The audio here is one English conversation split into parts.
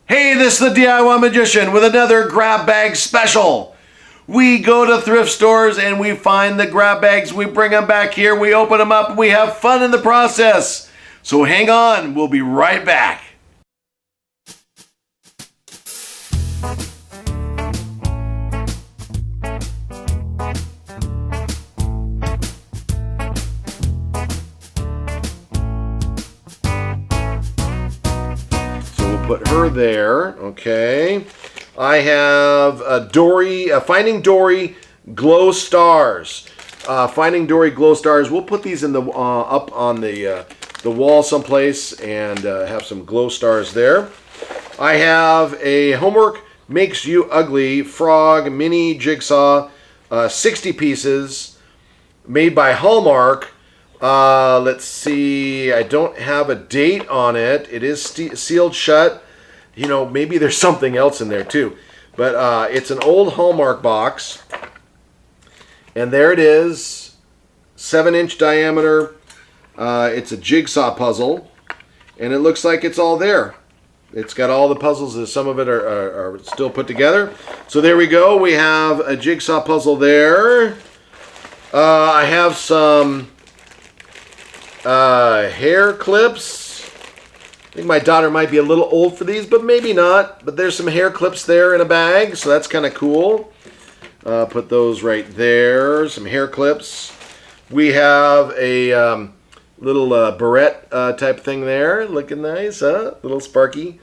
Hey, this is the DIY Magician with another grab bag special. We go to thrift stores and we find the grab bags, we bring them back here, we open them up, and we have fun in the process. So hang on, we'll be right back. Put her there, okay. I have Finding Dory glow stars. Finding Dory glow stars. We'll put these in the up on the wall someplace and have some glow stars there. I have a Homework Makes You Ugly frog mini jigsaw, 60 pieces, made by Hallmark. Let's see, I don't have a date on it. It is sealed shut. You know, maybe there's something else in there too. But it's an old Hallmark box. And there it is. 7-inch diameter. It's a jigsaw puzzle. And it looks like it's all there. It's got all the puzzles. Some of it are still put together. So there we go. We have a jigsaw puzzle there. I have some hair clips. I think my daughter might be a little old for these, but maybe not. But there's some hair clips there in a bag, so that's kind of cool. Put those right there, some hair clips. We have a little barrette type thing there, looking nice, huh? Little sparky.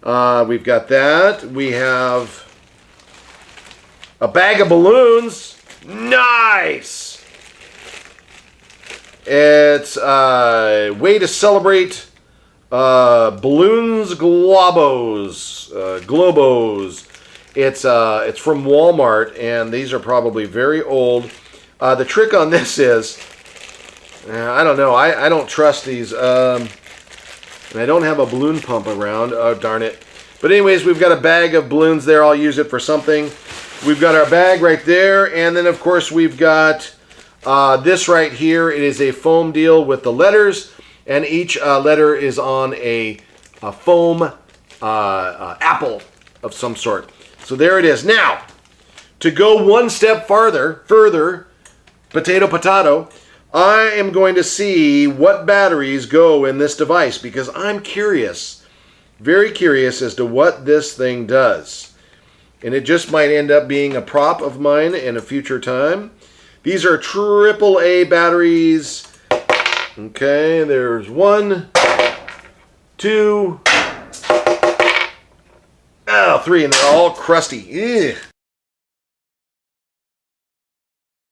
We've got that. We have a bag of balloons. Nice! It's a way to celebrate balloons globos. It's from Walmart, and these are probably very old. The trick on this is, I don't know, I don't trust these. And I don't have a balloon pump around. Oh, darn it. But anyways, we've got a bag of balloons there. I'll use it for something. We've got our bag right there, and then of course we've got this right here. It is a foam deal with the letters. And each letter is on a foam apple of some sort. So there it is. Now, to go one step further, potato, I am going to see what batteries go in this device because I'm curious, very curious as to what this thing does. And it just might end up being a prop of mine in a future time. These are AAA batteries. Okay, there's 1, 2, 3, and they're all crusty. Ugh.